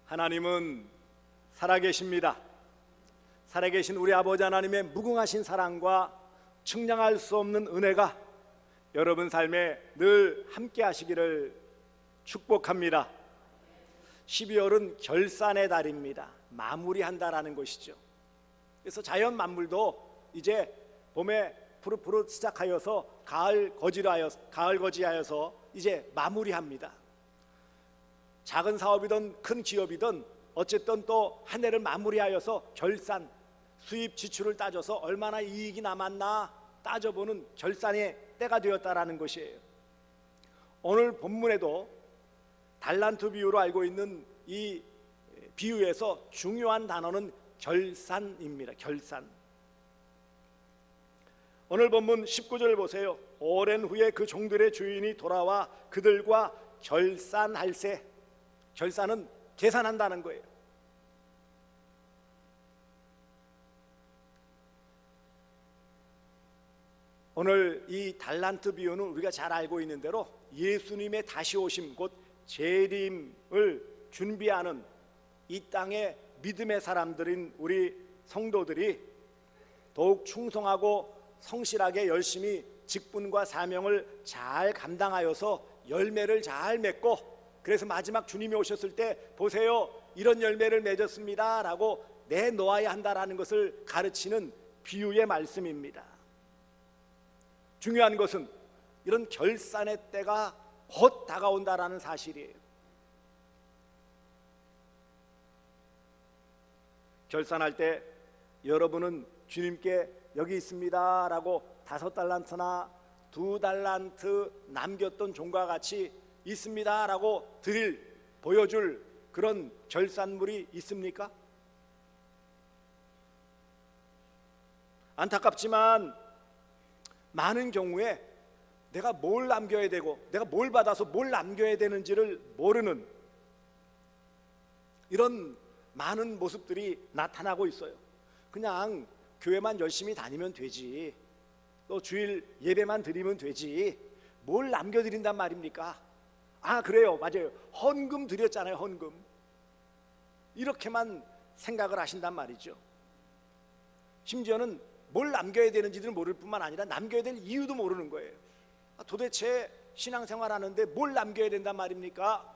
하나님은 살아계십니다. 살아계신 우리 아버지 하나님의 무궁하신 사랑과 측량할 수 없는 은혜가 여러분 삶에 늘 함께 하시기를 축복합니다. 12월은 결산의 달입니다. 마무리한다라는 것이죠. 그래서 자연 만물도 이제 봄에 푸릇푸릇 시작하여서 가을 거지하여서 이제 마무리합니다. 작은 사업이든 큰 기업이든 어쨌든 또 한 해를 마무리하여서 결산, 수입 지출을 따져서 얼마나 이익이 남았나 따져보는 결산의 때가 되었다라는 것이에요. 오늘 본문에도 달란트 비유로 알고 있는 이 비유에서 중요한 단어는 결산입니다. 결산. 오늘 본문 19절 보세요. 오랜 후에 그 종들의 주인이 돌아와 그들과 결산할세. 결산은 계산한다는 거예요. 오늘 이 달란트 비유는 우리가 잘 알고 있는 대로 예수님의 다시 오심 곧 재림을 준비하는 이 땅의 믿음의 사람들인 우리 성도들이 더욱 충성하고 성실하게 열심히 직분과 사명을 잘 감당하여서 열매를 잘 맺고, 그래서 마지막 주님이 오셨을 때 보세요, 이런 열매를 맺었습니다 라고 내놓아야 한다라는 것을 가르치는 비유의 말씀입니다. 중요한 것은 이런 결산의 때가 곧 다가온다라는 사실이에요. 결산할 때 여러분은 주님께 여기 있습니다 라고 5달란트나 2달란트 남겼던 종과 같이 있습니다 라고 보여줄 그런 결산물이 있습니까? 안타깝지만 많은 경우에 내가 뭘 남겨야 되고 내가 뭘 받아서 뭘 남겨야 되는지를 모르는 이런 많은 모습들이 나타나고 있어요. 그냥 교회만 열심히 다니면 되지, 또 주일 예배만 드리면 되지, 뭘 남겨드린단 말입니까? 아, 그래요, 맞아요, 헌금 드렸잖아요, 헌금. 이렇게만 생각을 하신단 말이죠. 심지어는 뭘 남겨야 되는지를 모를 뿐만 아니라 남겨야 될 이유도 모르는 거예요. 도대체 신앙생활 하는데 뭘 남겨야 된단 말입니까?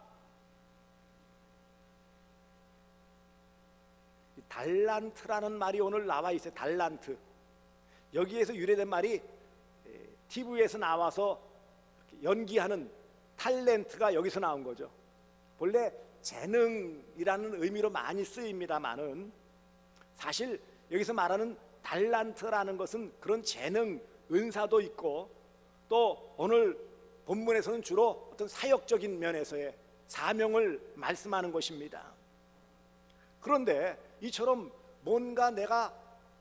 달란트라는 말이 오늘 나와 있어요. 달란트. 여기에서 유래된 말이 TV에서 나와서 연기하는 탤런트가 여기서 나온 거죠. 본래 재능이라는 의미로 많이 쓰입니다만은 사실 여기서 말하는 달란트라는 것은 그런 재능, 은사도 있고, 또 오늘 본문에서는 주로 어떤 사역적인 면에서의 사명을 말씀하는 것입니다. 그런데 이처럼 뭔가 내가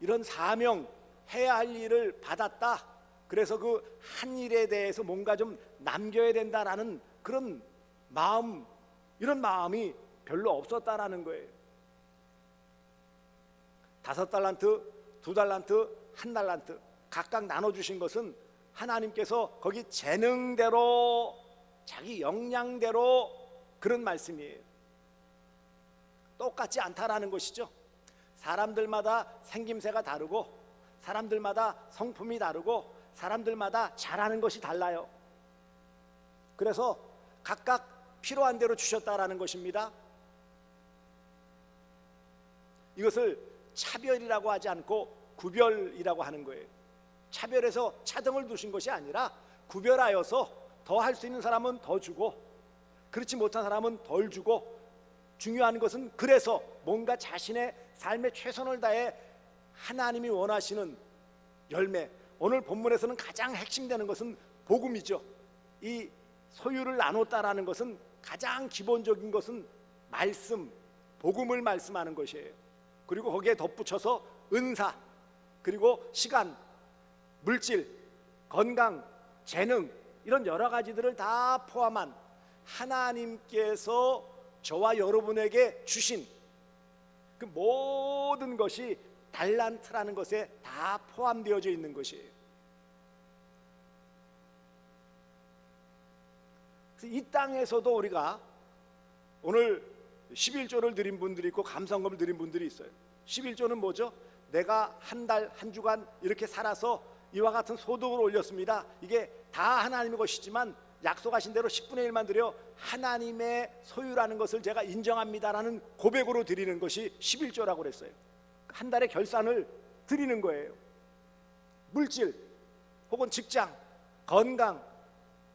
이런 사명, 해야 할 일을 받았다, 그래서 그 한 일에 대해서 뭔가 좀 남겨야 된다라는 그런 마음, 이런 마음이 별로 없었다라는 거예요. 5달란트, 2달란트, 1달란트 각각 나눠주신 것은 하나님께서 거기 재능대로, 자기 역량대로 그런 말씀이에요. 똑같지 않다라는 것이죠. 사람들마다 생김새가 다르고, 사람들마다 성품이 다르고, 사람들마다 잘하는 것이 달라요. 그래서 각각 필요한 대로 주셨다라는 것입니다. 이것을 차별이라고 하지 않고 구별이라고 하는 거예요. 차별해서 차등을 두신 것이 아니라 구별하여서 더 할 수 있는 사람은 더 주고, 그렇지 못한 사람은 덜 주고, 중요한 것은 그래서 뭔가 자신의 삶에 최선을 다해 하나님이 원하시는 열매, 오늘 본문에서는 가장 핵심되는 것은 복음이죠. 이 소유를 나눴다라는 것은 가장 기본적인 것은 말씀, 복음을 말씀하는 것이에요. 그리고 거기에 덧붙여서 은사, 그리고 시간, 물질, 건강, 재능, 이런 여러 가지들을 다 포함한 하나님께서 저와 여러분에게 주신 그 모든 것이 달란트라는 것에 다 포함되어져 있는 것이에요. 그래서 이 땅에서도 우리가 오늘 11조를 드린 분들이 있고 감사원금을 드린 분들이 있어요. 11조는 뭐죠? 내가 한 달, 한 주간 이렇게 살아서 이와 같은 소득을 올렸습니다. 이게 다 하나님의 것이지만 약속하신 대로 10분의 1만 드려 하나님의 소유라는 것을 제가 인정합니다라는 고백으로 드리는 것이 11조라고 그랬어요. 한 달의 결산을 드리는 거예요. 물질 혹은 직장, 건강,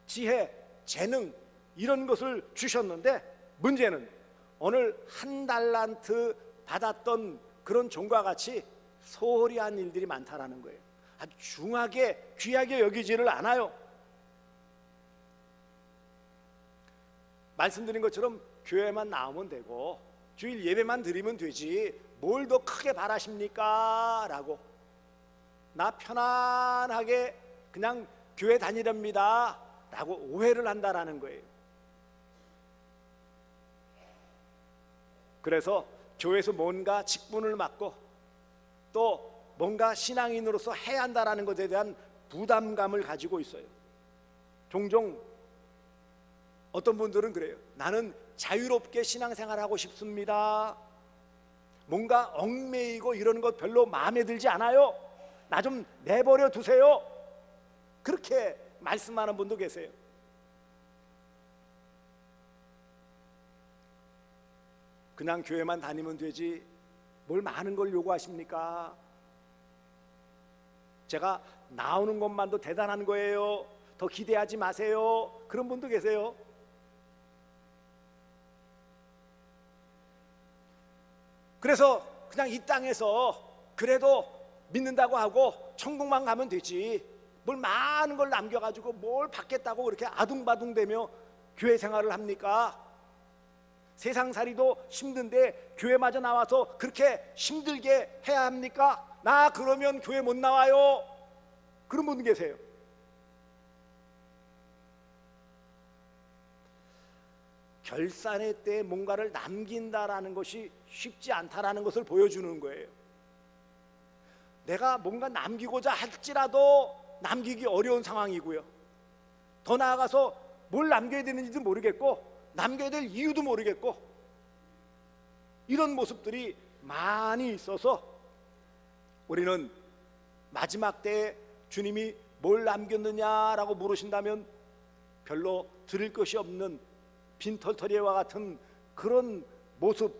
지혜, 재능 이런 것을 주셨는데 문제는 오늘 한 달란트 받았던 그런 종과 같이 소홀히 한 일들이 많다라는 거예요. 아주 중하게 귀하게 여기지를 않아요. 말씀드린 것처럼 교회만 나오면 되고 주일 예배만 드리면 되지 뭘 더 크게 바라십니까? 라고 나 편안하게 그냥 교회 다니렵니다 라고 오해를 한다라는 거예요. 그래서 교회에서 뭔가 직분을 맡고 또 뭔가 신앙인으로서 해야 한다라는 것에 대한 부담감을 가지고 있어요. 종종 어떤 분들은 그래요. 나는 자유롭게 신앙생활하고 싶습니다. 뭔가 얽매이고 이러는 것 별로 마음에 들지 않아요. 나 좀 내버려 두세요. 그렇게 말씀하는 분도 계세요. 그냥 교회만 다니면 되지 뭘 많은 걸 요구하십니까? 제가 나오는 것만도 대단한 거예요. 더 기대하지 마세요. 그런 분도 계세요. 그래서 그냥 이 땅에서 그래도 믿는다고 하고 천국만 가면 되지 뭘 많은 걸 남겨가지고 뭘 받겠다고 그렇게 아둥바둥대며 교회 생활을 합니까? 세상살이도 힘든데 교회마저 나와서 그렇게 힘들게 해야 합니까? 나 그러면 교회 못 나와요. 그런 분 계세요. 결산의 때에 뭔가를 남긴다라는 것이 쉽지 않다라는 것을 보여주는 거예요. 내가 뭔가 남기고자 할지라도 남기기 어려운 상황이고요. 더 나아가서 뭘 남겨야 되는지도 모르겠고 남겨야 될 이유도 모르겠고 이런 모습들이 많이 있어서 우리는 마지막 때에 주님이 뭘 남겼느냐라고 물으신다면 별로 들을 것이 없는 빈털터리와 같은 그런 모습,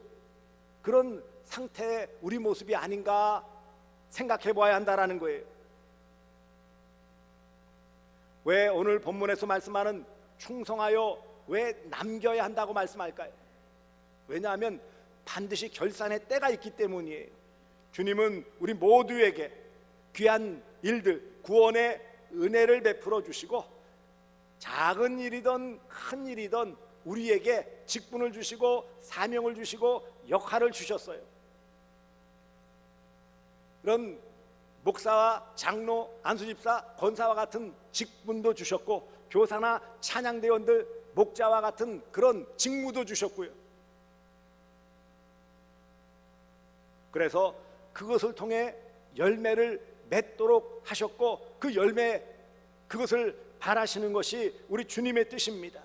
그런 상태의 우리 모습이 아닌가 생각해 봐야 한다라는 거예요. 왜 오늘 본문에서 말씀하는 충성하여 왜 남겨야 한다고 말씀할까요? 왜냐하면 반드시 결산의 때가 있기 때문이에요. 주님은 우리 모두에게 귀한 일들, 구원의 은혜를 베풀어 주시고 작은 일이든 큰 일이든 우리에게 직분을 주시고 사명을 주시고 역할을 주셨어요. 그런 목사와 장로, 안수집사, 권사와 같은 직분도 주셨고 교사나 찬양대원들, 목자와 같은 그런 직무도 주셨고요. 그래서 그것을 통해 열매를 맺도록 하셨고 그 열매, 그것을 바라시는 것이 우리 주님의 뜻입니다.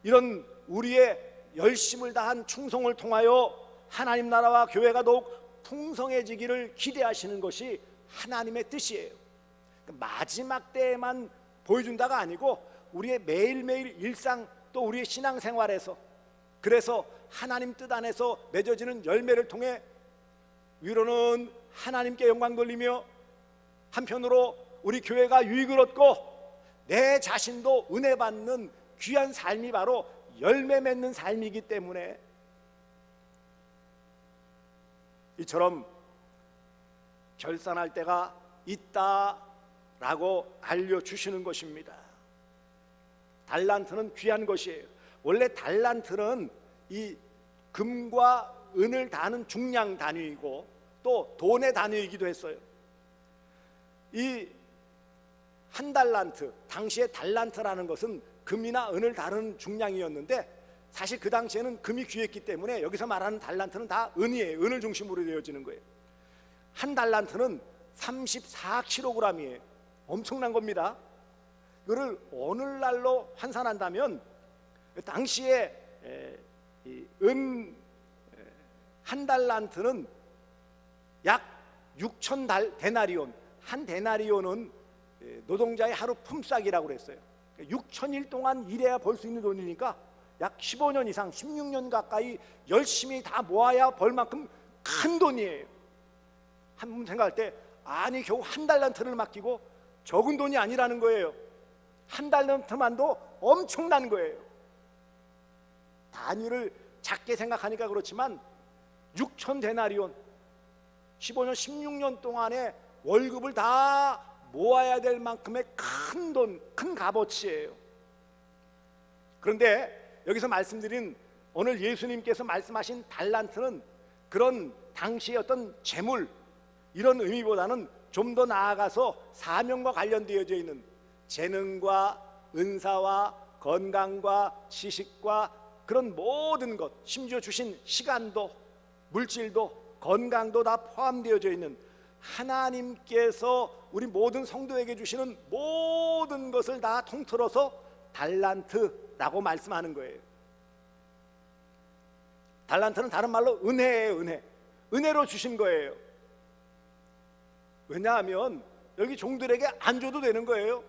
이런 우리의 열심을 다한 충성을 통하여 하나님 나라와 교회가 더욱 풍성해지기를 기대하시는 것이 하나님의 뜻이에요. 마지막 때에만 보여준다가 아니고 우리의 매일매일 일상 또 우리의 신앙생활에서 그래서 하나님 뜻 안에서 맺어지는 열매를 통해 위로는 하나님께 영광 돌리며 한편으로 우리 교회가 유익을 얻고 내 자신도 은혜 받는 귀한 삶이 바로 열매 맺는 삶이기 때문에 이처럼 결산할 때가 있다라고 알려주시는 것입니다. 달란트는 귀한 것이에요. 원래 달란트는 이 금과 은을 다는 중량 단위이고 또 돈의 단위이기도 했어요. 이 한 달란트, 당시에 달란트라는 것은 금이나 은을 다루는 중량이었는데 사실 그 당시에는 금이 귀했기 때문에 여기서 말하는 달란트는 다 은이에요. 은을 중심으로 되어지는 거예요. 한 달란트는 34kg이에요. 엄청난 겁니다. 이거를 오늘날로 환산한다면 당시에 은 한 달란트는 약 6천 데나리온, 한 데나리온은 노동자의 하루 품삯이라고 그랬어요. 6천일 동안 일해야 벌 수 있는 돈이니까 약 15년 이상, 16년 가까이 열심히 다 모아야 벌 만큼 큰 돈이에요. 한 번 생각할 때 아니 겨우 한 달란트를 맡기고 적은 돈이 아니라는 거예요. 한 달란트만도 엄청난 거예요. 단위를 작게 생각하니까 그렇지만 6천 데나리온, 15년, 16년 동안의 월급을 다 모아야 될 만큼의 큰 돈, 큰 값어치예요. 그런데 여기서 말씀드린 오늘 예수님께서 말씀하신 달란트는 그런 당시의 어떤 재물 이런 의미보다는 좀 더 나아가서 사명과 관련되어져 있는 재능과 은사와 건강과 지식과 그런 모든 것, 심지어 주신 시간도 물질도 건강도 다 포함되어져 있는 하나님께서 우리 모든 성도에게 주시는 모든 것을 다 통틀어서 달란트라고 말씀하는 거예요. 달란트는 다른 말로 은혜예요. 은혜로 주신 거예요. 왜냐하면 여기 종들에게 안 줘도 되는 거예요.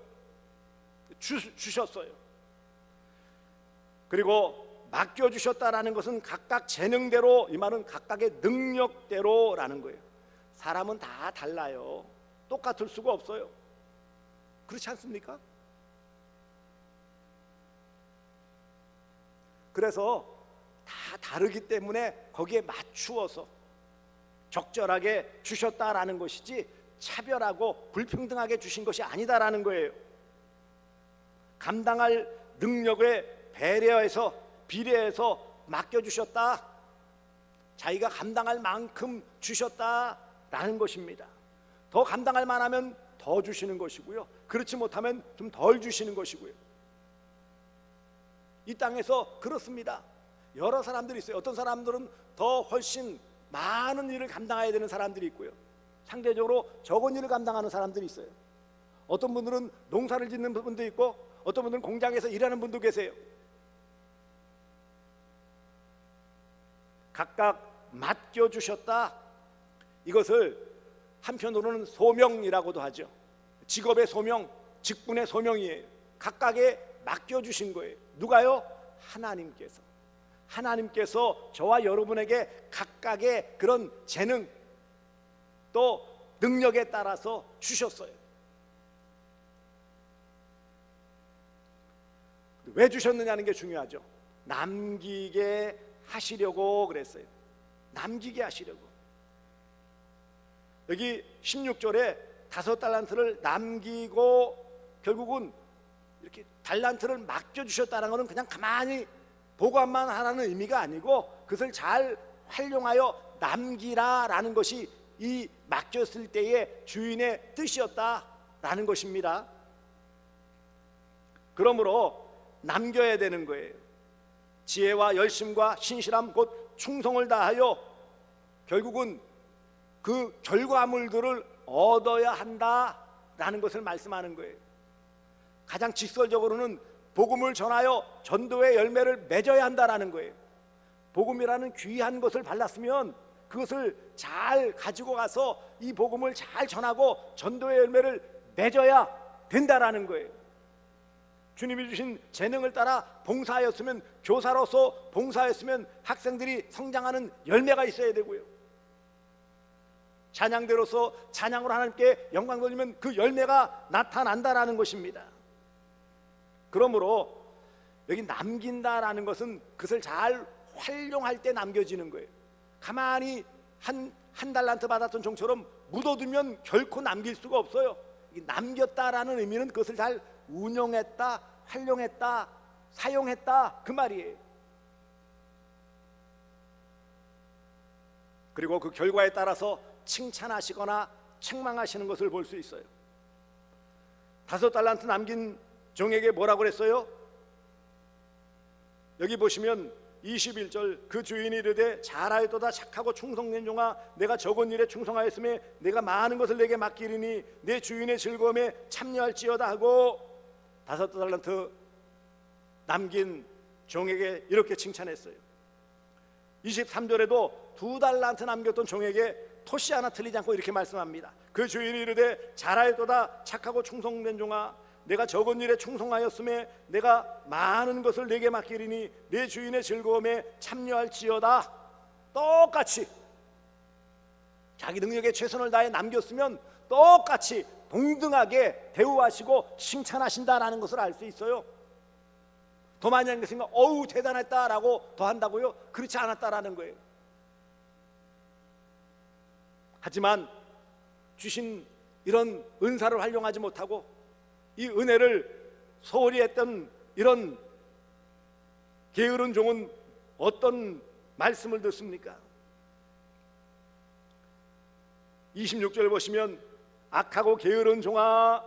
주셨어요. 그리고 맡겨주셨다라는 것은 각각 재능대로, 이 말은 각각의 능력대로라는 거예요. 사람은 다 달라요. 똑같을 수가 없어요. 그렇지 않습니까? 그래서 다 다르기 때문에 거기에 맞추어서 적절하게 주셨다라는 것이지 차별하고 불평등하게 주신 것이 아니다라는 거예요. 감당할 능력에 배려해서 비례해서 맡겨주셨다, 자기가 감당할 만큼 주셨다라는 것입니다. 더 감당할 만하면 더 주시는 것이고요, 그렇지 못하면 좀 덜 주시는 것이고요. 이 땅에서 그렇습니다. 여러 사람들이 있어요. 어떤 사람들은 더 훨씬 많은 일을 감당해야 되는 사람들이 있고요, 상대적으로 적은 일을 감당하는 사람들이 있어요. 어떤 분들은 농사를 짓는 분도 있고 어떤 분들은 공장에서 일하는 분도 계세요. 각각 맡겨주셨다, 이것을 한편으로는 소명이라고도 하죠. 직업의 소명, 직분의 소명이에요. 각각에 맡겨주신 거예요. 누가요? 하나님께서 저와 여러분에게 각각의 그런 재능 또 능력에 따라서 주셨어요. 왜 주셨느냐는 게 중요하죠. 남기게 하시려고 그랬어요. 남기게 하시려고. 여기 16절에 5달란트를 남기고 결국은 이렇게 달란트를 맡겨주셨다는 것은 그냥 가만히 보관만 하라는 의미가 아니고 그것을 잘 활용하여 남기라라는 것이 이 맡겼을 때의 주인의 뜻이었다라는 것입니다. 그러므로 남겨야 되는 거예요. 지혜와 열심과 신실함 곧 충성을 다하여 결국은 그 결과물들을 얻어야 한다라는 것을 말씀하는 거예요. 가장 직설적으로는 복음을 전하여 전도의 열매를 맺어야 한다라는 거예요. 복음이라는 귀한 것을 발랐으면 그것을 잘 가지고 가서 이 복음을 잘 전하고 전도의 열매를 맺어야 된다라는 거예요. 주님이 주신 재능을 따라 봉사하였으면, 교사로서 봉사했으면 학생들이 성장하는 열매가 있어야 되고요, 찬양대로서 찬양으로 하나님께 영광 돌리면 그 열매가 나타난다라는 것입니다. 그러므로 여기 남긴다라는 것은 그것을 잘 활용할 때 남겨지는 거예요. 가만히 한 달란트 받았던 종처럼 묻어두면 결코 남길 수가 없어요. 남겼다라는 의미는 그것을 잘 운용했다, 활용했다, 사용했다, 그 말이에요. 그리고 그 결과에 따라서 칭찬하시거나 책망하시는 것을 볼 수 있어요. 5달란트 남긴 종에게 뭐라고 그랬어요? 여기 보시면 21절, 그 주인이 이르되 잘하였도다 착하고 충성된 종아, 내가 적은 일에 충성하였으며 내가 많은 것을 내게 맡기리니 내 주인의 즐거움에 참여할지어다 하고 5달란트 남긴 종에게 이렇게 칭찬했어요. 23절에도 2달란트 남겼던 종에게 토시 하나 틀리지 않고 이렇게 말씀합니다. 그 주인이 이르되 잘하였도다 착하고 충성된 종아, 내가 적은 일에 충성하였음에 내가 많은 것을 내게 맡기리니 내 주인의 즐거움에 참여할지어다. 똑같이 자기 능력에 최선을 다해 남겼으면 똑같이 동등하게 대우하시고 칭찬하신다라는 것을 알 수 있어요. 더 많이 한 것인가? 어우 대단했다라고 더 한다고요? 그렇지 않았다라는 거예요. 하지만 주신 이런 은사를 활용하지 못하고 이 은혜를 소홀히 했던 이런 게으른 종은 어떤 말씀을 듣습니까? 26절 보시면 악하고 게으른 종아,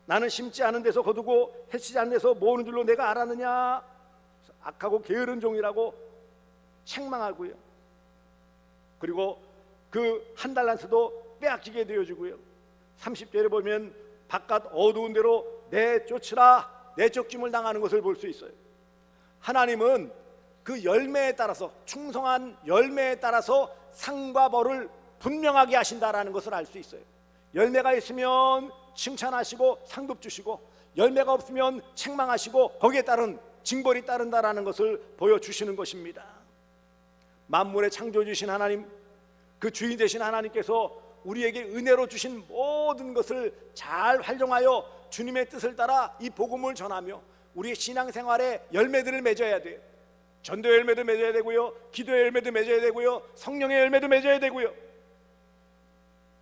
나는 심지 않은 데서 거두고 해치지 않은 데서 모으는 줄로 내가 알았느냐. 악하고 게으른 종이라고 책망하고요. 그리고 그 한 달란트도 빼앗기게 되어지고요. 30절에 보면 바깥 어두운 데로 내쫓으라, 내쫓김을 당하는 것을 볼 수 있어요. 하나님은 그 열매에 따라서, 충성한 열매에 따라서 상과 벌을 분명하게 하신다라는 것을 알 수 있어요. 열매가 있으면 칭찬하시고 상급 주시고, 열매가 없으면 책망하시고 거기에 따른 징벌이 따른다라는 것을 보여주시는 것입니다. 만물의 창조주신 하나님, 그 주인 되신 하나님께서 우리에게 은혜로 주신 모든 것을 잘 활용하여 주님의 뜻을 따라 이 복음을 전하며 우리의 신앙생활에 열매들을 맺어야 돼요. 전도의 열매도 맺어야 되고요, 기도의 열매도 맺어야 되고요, 성령의 열매도 맺어야 되고요.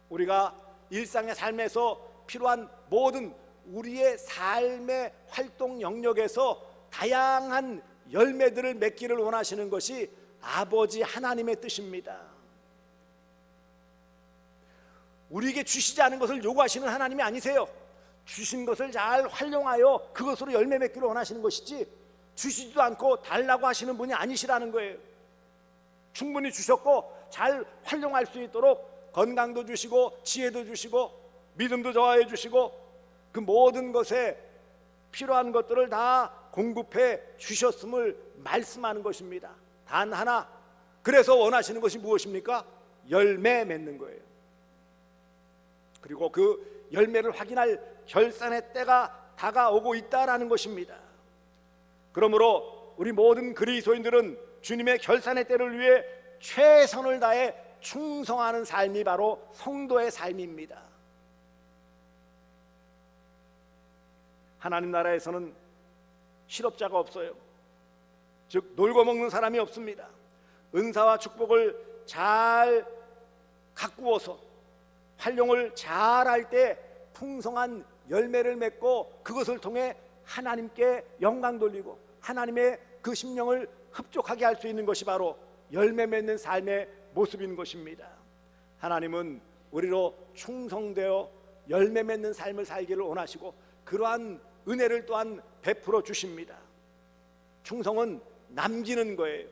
우리가 일상의 삶에서 필요한 모든 우리의 삶의 활동 영역에서 다양한 열매들을 맺기를 원하시는 것이 아버지 하나님의 뜻입니다. 우리에게 주시지 않은 것을 요구하시는 하나님이 아니세요. 주신 것을 잘 활용하여 그것으로 열매 맺기를 원하시는 것이지, 주시지도 않고 달라고 하시는 분이 아니시라는 거예요. 충분히 주셨고 잘 활용할 수 있도록 건강도 주시고 지혜도 주시고 믿음도 더하여 주시고 그 모든 것에 필요한 것들을 다 공급해 주셨음을 말씀하는 것입니다. 단 하나, 그래서 원하시는 것이 무엇입니까? 열매 맺는 거예요. 그리고 그 열매를 확인할 결산의 때가 다가오고 있다라는 것입니다. 그러므로 우리 모든 그리스도인들은 주님의 결산의 때를 위해 최선을 다해 충성하는 삶이 바로 성도의 삶입니다. 하나님 나라에서는 실업자가 없어요. 즉 놀고 먹는 사람이 없습니다. 은사와 축복을 잘 가꾸어서 활용을 잘할 때 풍성한 열매를 맺고 그것을 통해 하나님께 영광 돌리고 하나님의 그 심령을 흡족하게 할 수 있는 것이 바로 열매 맺는 삶의 모습인 것입니다. 하나님은 우리로 충성되어 열매 맺는 삶을 살기를 원하시고 그러한 은혜를 또한 베풀어 주십니다. 충성은 남기는 거예요.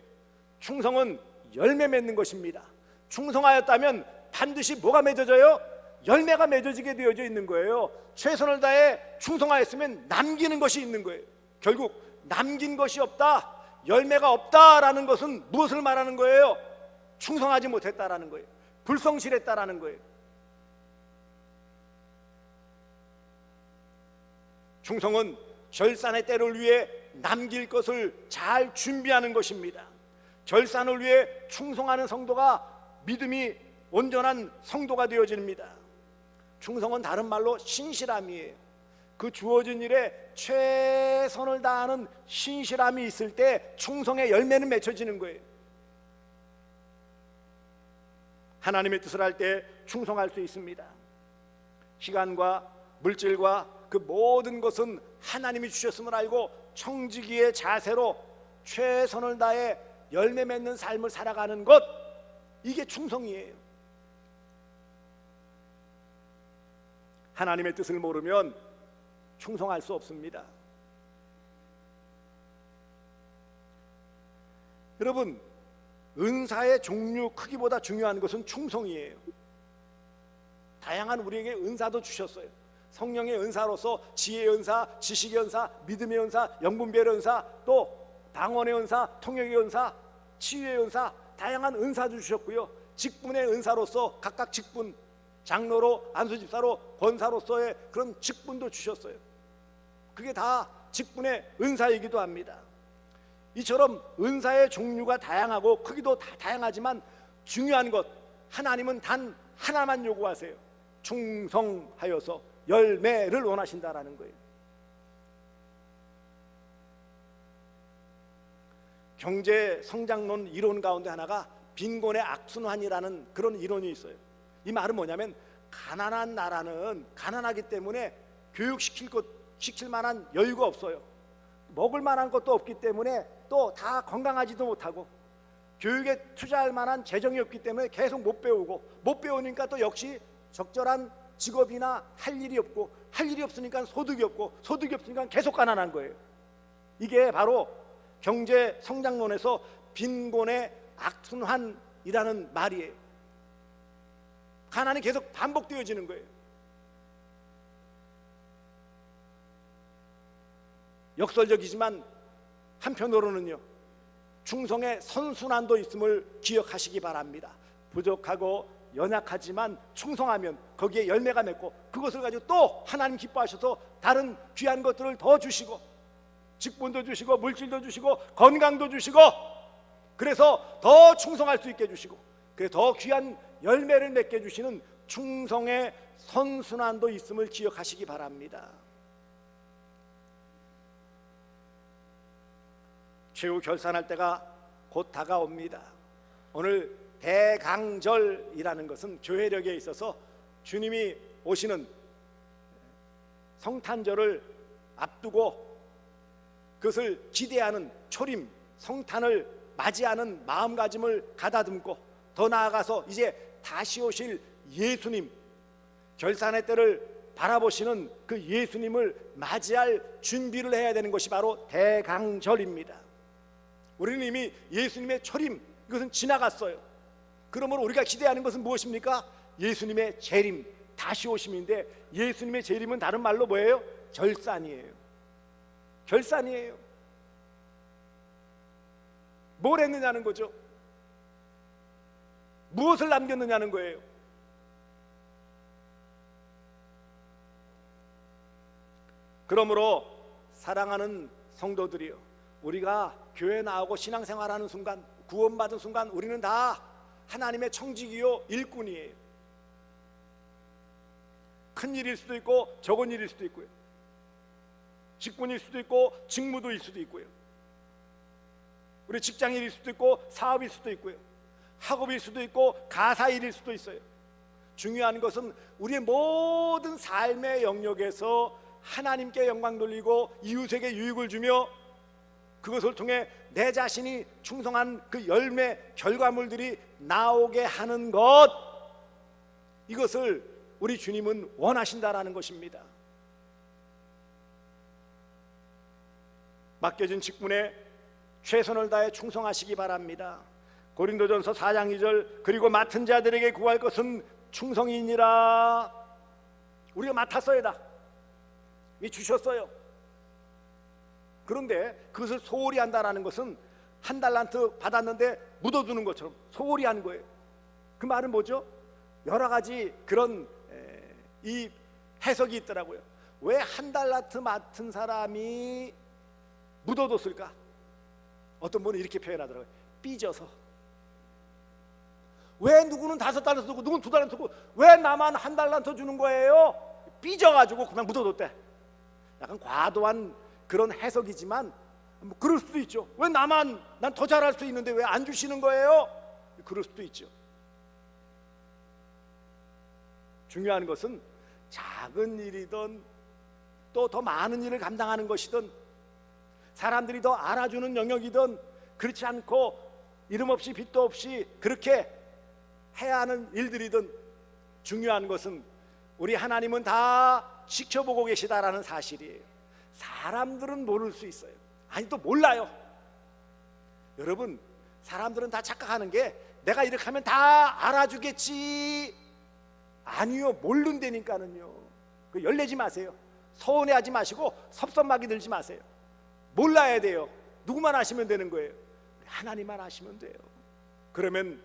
충성은 열매 맺는 것입니다. 충성하였다면 반드시 뭐가 맺어져요? 열매가 맺어지게 되어져 있는 거예요. 최선을 다해 충성하였으면 남기는 것이 있는 거예요. 결국 남긴 것이 없다, 열매가 없다라는 것은 무엇을 말하는 거예요? 충성하지 못했다라는 거예요. 불성실했다라는 거예요. 충성은 결산의 때를 위해 남길 것을 잘 준비하는 것입니다. 결산을 위해 충성하는 성도가 믿음이 온전한 성도가 되어집니다. 충성은 다른 말로 신실함이에요. 그 주어진 일에 최선을 다하는 신실함이 있을 때 충성의 열매는 맺혀지는 거예요. 하나님의 뜻을 할 때 충성할 수 있습니다. 시간과 물질과 그 모든 것은 하나님이 주셨음을 알고 청지기의 자세로 최선을 다해 열매 맺는 삶을 살아가는 것, 이게 충성이에요. 하나님의 뜻을 모르면 충성할 수 없습니다. 여러분, 은사의 종류 크기보다 중요한 것은 충성이에요. 다양한 우리에게 은사도 주셨어요. 성령의 은사로서 지혜의 은사, 지식의 은사, 믿음의 은사, 영분별의 은사, 또 방언의 은사, 통역의 은사, 치유의 은사, 다양한 은사도 주셨고요. 직분의 은사로서 각각 직분, 장로로, 안수집사로, 권사로서의 그런 직분도 주셨어요. 그게 다 직분의 은사이기도 합니다. 이처럼 은사의 종류가 다양하고 크기도 다 다양하지만 중요한 것, 하나님은 단 하나만 요구하세요. 충성하여서 열매를 원하신다라는 거예요. 경제 성장론 이론 가운데 하나가 빈곤의 악순환이라는 그런 이론이 있어요. 이 말은 뭐냐면 가난한 나라는 가난하기 때문에 시킬 만한 여유가 없어요. 먹을 만한 것도 없기 때문에 또 다 건강하지도 못하고, 교육에 투자할 만한 재정이 없기 때문에 계속 못 배우고, 못 배우니까 또 역시 적절한 직업이나 할 일이 없고, 할 일이 없으니까 소득이 없고, 소득이 없으니까 계속 가난한 거예요. 이게 바로 경제 성장론에서 빈곤의 악순환이라는 말이에요. 가난이 계속 반복되어지는 거예요. 역설적이지만 한편으로는요, 충성의 선순환도 있음을 기억하시기 바랍니다. 부족하고 연약하지만 충성하면 거기에 열매가 맺고, 그것을 가지고 또 하나님 기뻐하셔서 다른 귀한 것들을 더 주시고, 직분도 주시고 물질도 주시고 건강도 주시고, 그래서 더 충성할 수 있게 해주시고, 그래서 더 귀한 열매를 맺게 해주시는 충성의 선순환도 있음을 기억하시기 바랍니다. 최후 결산할 때가 곧 다가옵니다. 오늘 대강절이라는 것은 교회력에 있어서 주님이 오시는 성탄절을 앞두고 그것을 기대하는 초림, 성탄을 맞이하는 마음가짐을 가다듬고, 더 나아가서 이제 다시 오실 예수님, 결산의 때를 바라보시는 그 예수님을 맞이할 준비를 해야 되는 것이 바로 대강절입니다. 우리는 이미 예수님의 초림, 이것은 지나갔어요. 그러므로 우리가 기대하는 것은 무엇입니까? 예수님의 재림, 다시 오심인데, 예수님의 재림은 다른 말로 뭐예요? 결산이에요. 결산이에요. 뭘 했느냐는 거죠. 무엇을 남겼느냐는 거예요. 그러므로 사랑하는 성도들이요, 우리가 교회 나오고 신앙생활하는 순간, 구원받은 순간 우리는 다 하나님의 청지기요 일꾼이에요. 큰 일일 수도 있고 적은 일일 수도 있고요, 직분일 수도 있고 직무도일 수도 있고요, 우리 직장일일 수도 있고 사업일 수도 있고요, 학업일 수도 있고 가사일일 수도 있어요. 중요한 것은 우리의 모든 삶의 영역에서 하나님께 영광 돌리고 이웃에게 유익을 주며, 그것을 통해 내 자신이 충성한 그 열매 결과물들이 나오게 하는 것, 이것을 우리 주님은 원하신다라는 것입니다. 맡겨진 직분에 최선을 다해 충성하시기 바랍니다. 고린도전서 4장 2절, 그리고 맡은 자들에게 구할 것은 충성이니라. 우리가 맡았어야 다 주셨어요. 그런데 그것을 소홀히 한다는 것은 한 달란트 받았는데 묻어두는 것처럼 소홀히 하는 거예요. 그 말은 뭐죠? 여러 가지 그런 이 해석이 있더라고요. 왜 한 달란트 맡은 사람이 묻어뒀을까? 어떤 분은 이렇게 표현하더라고요. 삐져서. 왜 누구는 5달란트 주고 누구는 2달란트 주고 왜 나만 한 달란트 주는 거예요? 삐져가지고 그냥 묻어뒀대. 약간 과도한 그런 해석이지만 뭐 그럴 수도 있죠. 왜 나만, 난 더 잘할 수 있는데 왜 안 주시는 거예요? 그럴 수도 있죠. 중요한 것은 작은 일이든 또 더 많은 일을 감당하는 것이든, 사람들이 더 알아주는 영역이든 그렇지 않고 이름 없이 빚도 없이 그렇게 해야 하는 일들이든, 중요한 것은 우리 하나님은 다 지켜보고 계시다라는 사실이에요. 사람들은 모를 수 있어요. 아니, 또 몰라요. 여러분, 사람들은 다 착각하는 게 내가 이렇게 하면 다 알아주겠지. 아니요, 모른다니까는요. 그 열내지 마세요. 서운해하지 마시고 섭섭하게 들지 마세요. 몰라야 돼요. 누구만 아시면 되는 거예요. 하나님만 아시면 돼요. 그러면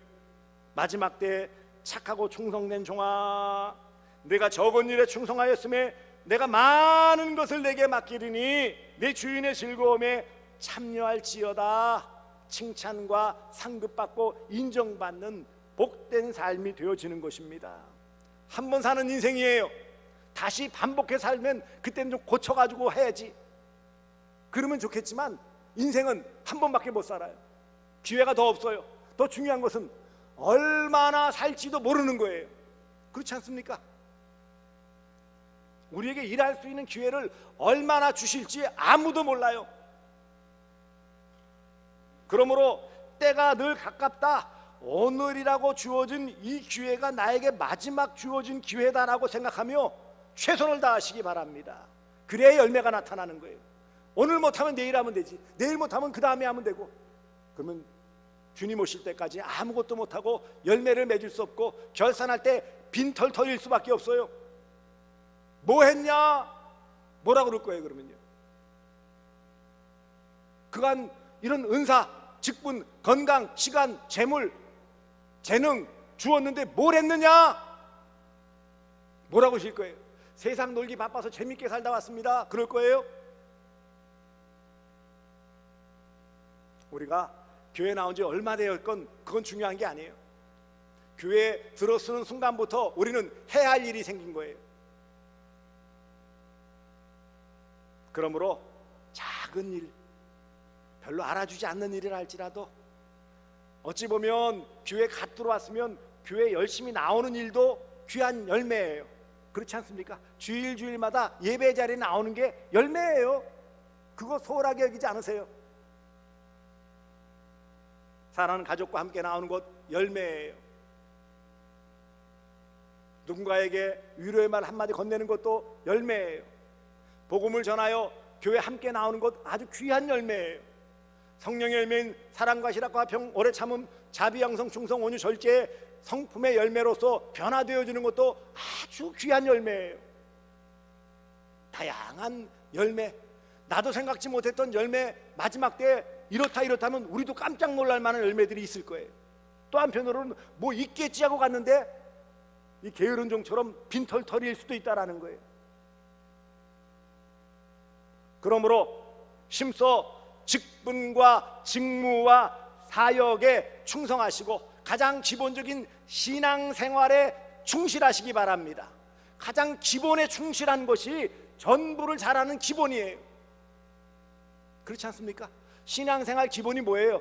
마지막 때 착하고 충성된 종아, 내가 적은 일에 충성하였음에 내가 많은 것을 내게 맡기리니 내 주인의 즐거움에 참여할지어다. 칭찬과 상급받고 인정받는 복된 삶이 되어지는 것입니다. 한 번 사는 인생이에요. 다시 반복해 살면 그때는 좀 고쳐가지고 해야지, 그러면 좋겠지만 인생은 한 번밖에 못 살아요. 기회가 더 없어요. 더 중요한 것은 얼마나 살지도 모르는 거예요. 그렇지 않습니까? 우리에게 일할 수 있는 기회를 얼마나 주실지 아무도 몰라요. 그러므로 때가 늘 가깝다, 오늘이라고 주어진 이 기회가 나에게 마지막 주어진 기회다라고 생각하며 최선을 다하시기 바랍니다. 그래야 열매가 나타나는 거예요. 오늘 못하면 내일 하면 되지, 내일 못하면 그 다음에 하면 되고, 그러면 주님 오실 때까지 아무것도 못하고 열매를 맺을 수 없고 결산할 때 빈털터릴 수밖에 없어요. 뭐 했냐? 뭐라 그럴 거예요 그러면요? 그간 이런 은사, 직분, 건강, 시간, 재물, 재능 주었는데 뭘 했느냐? 뭐라고 하실 거예요? 세상 놀기 바빠서 재밌게 살다 왔습니다, 그럴 거예요? 우리가 교회 나온 지 얼마 되었건 그건 중요한 게 아니에요. 교회에 들어서는 순간부터 우리는 해야 할 일이 생긴 거예요. 그러므로 작은 일, 별로 알아주지 않는 일이라 할지라도 어찌 보면 교회 갓 들어왔으면 교회 열심히 나오는 일도 귀한 열매예요. 그렇지 않습니까? 주일마다 예배 자리에 나오는 게 열매예요. 그거 소홀하게 여기지 않으세요? 사랑하는 가족과 함께 나오는 것 열매예요. 누군가에게 위로의 말 한마디 건네는 것도 열매예요. 복음을 전하여 교회 함께 나오는 것 아주 귀한 열매예요. 성령의 열매인 사랑과 실학과 평, 오래 참음, 자비, 양성, 충성, 온유, 절제의 성품의 열매로서 변화되어지는 것도 아주 귀한 열매예요. 다양한 열매, 나도 생각지 못했던 열매, 마지막 때 이렇다면 우리도 깜짝 놀랄 만한 열매들이 있을 거예요. 또 한편으로는 뭐 있겠지 하고 갔는데 이 게으른 종처럼 빈털터리일 수도 있다라는 거예요. 그러므로 심서 직분과 직무와 사역에 충성하시고 가장 기본적인 신앙생활에 충실하시기 바랍니다. 가장 기본에 충실한 것이 전부를 잘하는 기본이에요. 그렇지 않습니까? 신앙생활 기본이 뭐예요?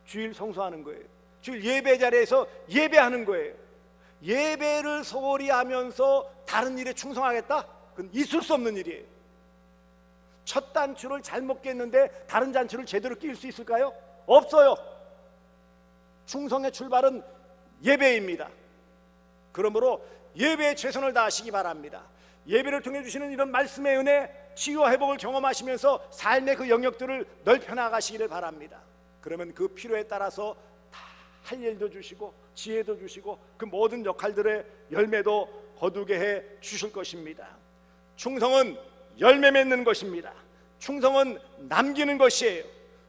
주일 성수하는 거예요. 주일 예배 자리에서 예배하는 거예요. 예배를 소홀히 하면서 다른 일에 충성하겠다? 그건 있을 수 없는 일이에요. 첫 단추를 잘못 꼈는데 다른 단추를 제대로 낄 수 있을까요? 없어요. 충성의 출발은 예배입니다. 그러므로 예배에 최선을 다하시기 바랍니다. 예배를 통해 주시는 이런 말씀의 은혜, 치유와 회복을 경험하시면서 삶의 그 영역들을 넓혀 나가시기를 바랍니다. 그러면 그 필요에 따라서 다 할 일도 주시고 지혜도 주시고 그 모든 역할들의 열매도 거두게 해 주실 것입니다. 충성은 열매 맺는 것입니다. 충성은 남기는 것이에요.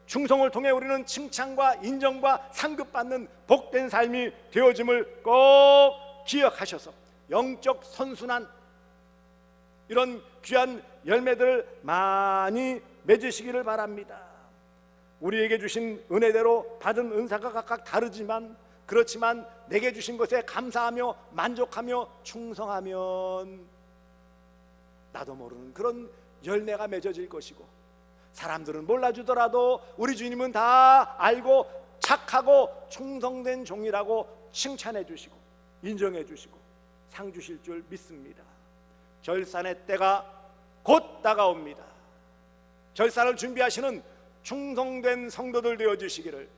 충성을 통해 우리는 칭찬과 인정과 상급받는 복된 삶이 되어짐을 꼭 기억하셔서 영적 선순환, 이런 귀한 열매들을 많이 맺으시기를 바랍니다. 우리에게 주신 은혜대로 받은 은사가 각각 다르지만, 그렇지만 내게 주신 것에 감사하며 만족하며 충성하면 나도 모르는 그런 열매가 맺어질 것이고, 사람들은 몰라주더라도 우리 주님은 다 알고 착하고 충성된 종이라고 칭찬해 주시고 인정해 주시고 상 주실 줄 믿습니다. 결산의 때가 곧 다가옵니다. 결산을 준비하시는 충성된 성도들 되어주시기를,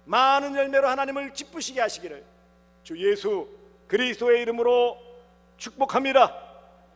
많은 열매로 하나님을 기쁘시게 하시기를 주 예수 그리스도의 이름으로 축복합니다.